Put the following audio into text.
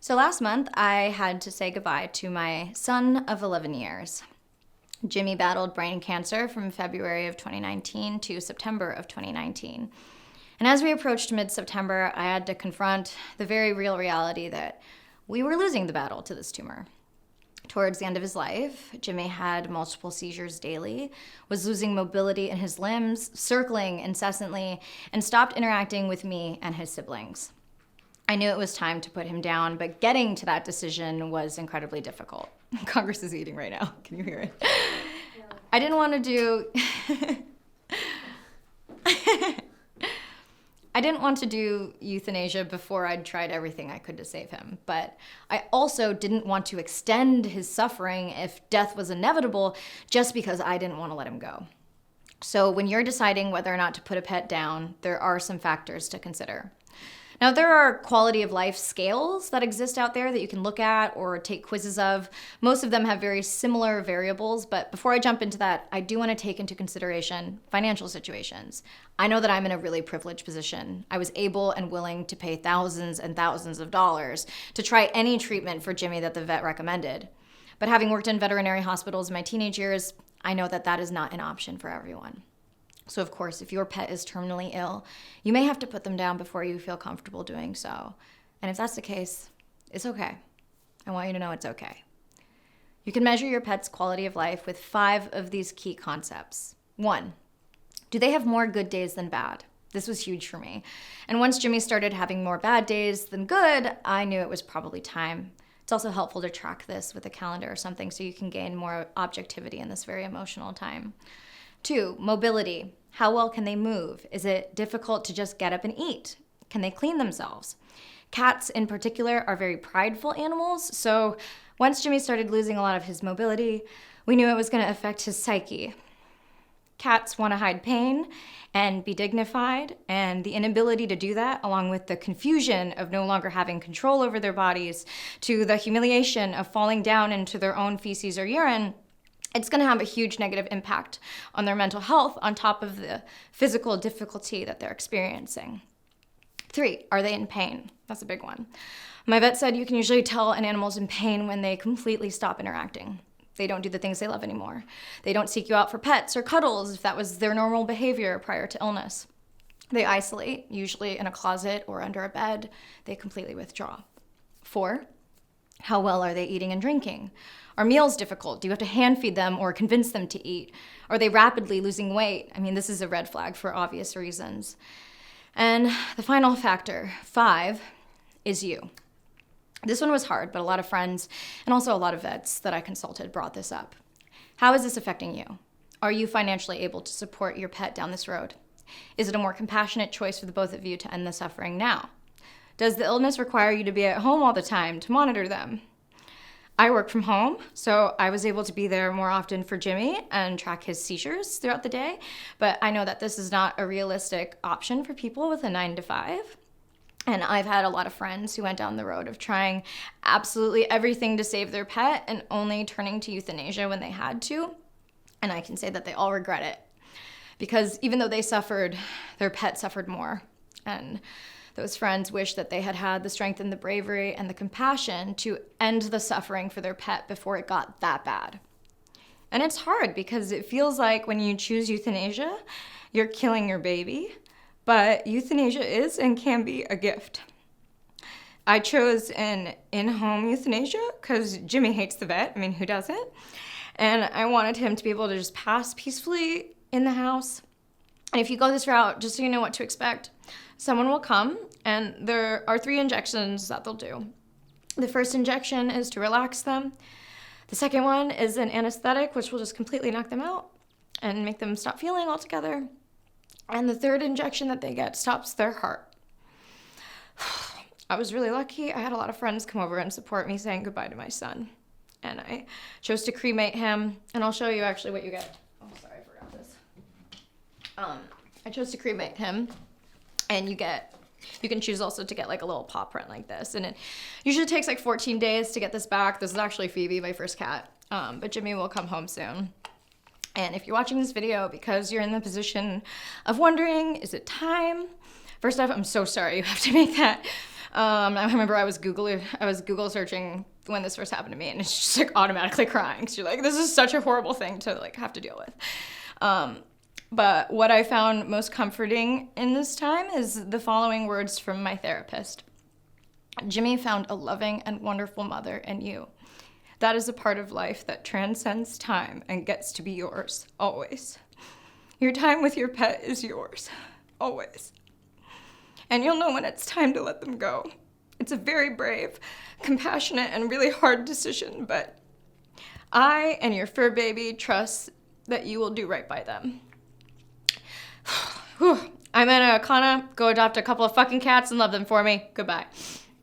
So last month, I had to say goodbye to my son of 11 years. Jimmy battled brain cancer from February of 2019 to September of 2019. And as we approached mid-September, I had to confront the very real reality that we were losing the battle to this tumor. Towards the end of his life, Jimmy had multiple seizures daily, was losing mobility in his limbs, circling incessantly, and stopped interacting with me and his siblings. I knew it was time to put him down, but getting to that decision was incredibly difficult. Congress is eating right now. Can you hear it? I didn't want to do... I didn't want to do euthanasia before I'd tried everything I could to save him, but I also didn't want to extend his suffering if death was inevitable just because I didn't want to let him go. So when you're deciding whether or not to put a pet down, there are some factors to consider. Now, there are quality of life scales that exist out there that you can look at or take quizzes of. Most of them have very similar variables, but before I jump into that, I do want to take into consideration financial situations. I know that I'm in a really privileged position. I was able and willing to pay thousands and thousands of dollars to try any treatment for Jimmy that the vet recommended. But having worked in veterinary hospitals in my teenage years, I know that that is not an option for everyone. So of course, if your pet is terminally ill, you may have to put them down before you feel comfortable doing so. And if that's the case, it's okay. I want you to know it's okay. You can measure your pet's quality of life with 5 of these key concepts. 1, do they have more good days than bad? This was huge for me. And once Jimmy started having more bad days than good, I knew it was probably time. It's also helpful to track this with a calendar or something so you can gain more objectivity in this very emotional time. 2, mobility. How well can they move? Is it difficult to just get up and eat? Can they clean themselves? Cats in particular are very prideful animals, so once Jimmy started losing a lot of his mobility, we knew it was going to affect his psyche. Cats want to hide pain and be dignified, and the inability to do that, along with the confusion of no longer having control over their bodies, to the humiliation of falling down into their own feces or urine, it's going to have a huge negative impact on their mental health on top of the physical difficulty that they're experiencing. 3, are they in pain? That's a big one. My vet said you can usually tell an animal's in pain when they completely stop interacting. They don't do the things they love anymore. They don't seek you out for pets or cuddles if that was their normal behavior prior to illness. They isolate, usually in a closet or under a bed. They completely withdraw. 4, how well are they eating and drinking? Are meals difficult? Do you have to hand feed them or convince them to eat? Are they rapidly losing weight? I mean, this is a red flag for obvious reasons. And the final factor, 5, is you. This one was hard, but a lot of friends and also a lot of vets that I consulted brought this up. How is this affecting you? Are you financially able to support your pet down this road? Is it a more compassionate choice for the both of you to end the suffering now? Does the illness require you to be at home all the time to monitor them? I work from home, so I was able to be there more often for Jimmy and track his seizures throughout the day, but I know that this is not a realistic option for people with a 9-to-5. And I've had a lot of friends who went down the road of trying absolutely everything to save their pet and only turning to euthanasia when they had to. And I can say that they all regret it, because even though they suffered, their pet suffered more. And those friends wish that they had had the strength and the bravery and the compassion to end the suffering for their pet before it got that bad. And it's hard because it feels like when you choose euthanasia, you're killing your baby, but euthanasia is and can be a gift. I chose an in-home euthanasia because Jimmy hates the vet. I mean, who doesn't? And I wanted him to be able to just pass peacefully in the house. And if you go this route, just so you know what to expect, someone will come and there are 3 injections that they'll do. The first injection is to relax them. The second one is an anesthetic, which will just completely knock them out and make them stop feeling altogether. And the third injection that they get stops their heart. I was really lucky. I had a lot of friends come over and support me saying goodbye to my son. And I chose to cremate him. And I'll show you actually what you get. Oh, sorry, I forgot this. I chose to cremate him. And you can choose also to get like a little paw print like this. And it usually takes like 14 days to get this back. This is actually Phoebe, my first cat. But Jimmy will come home soon. And if you're watching this video because you're in the position of wondering, is it time? First off, I'm so sorry you have to make that I remember I was Google searching when this first happened to me, and it's just like automatically crying because you're like, this is such a horrible thing to like have to deal with. But what I found most comforting in this time is the following words from my therapist. Jimmy found a loving and wonderful mother in you. That is a part of life that transcends time and gets to be yours, always. Your time with your pet is yours, always. And you'll know when it's time to let them go. It's a very brave, compassionate, and really hard decision, but I and your fur baby trust that you will do right by them. I'm Akana. Go adopt a couple of fucking cats and love them for me. Goodbye.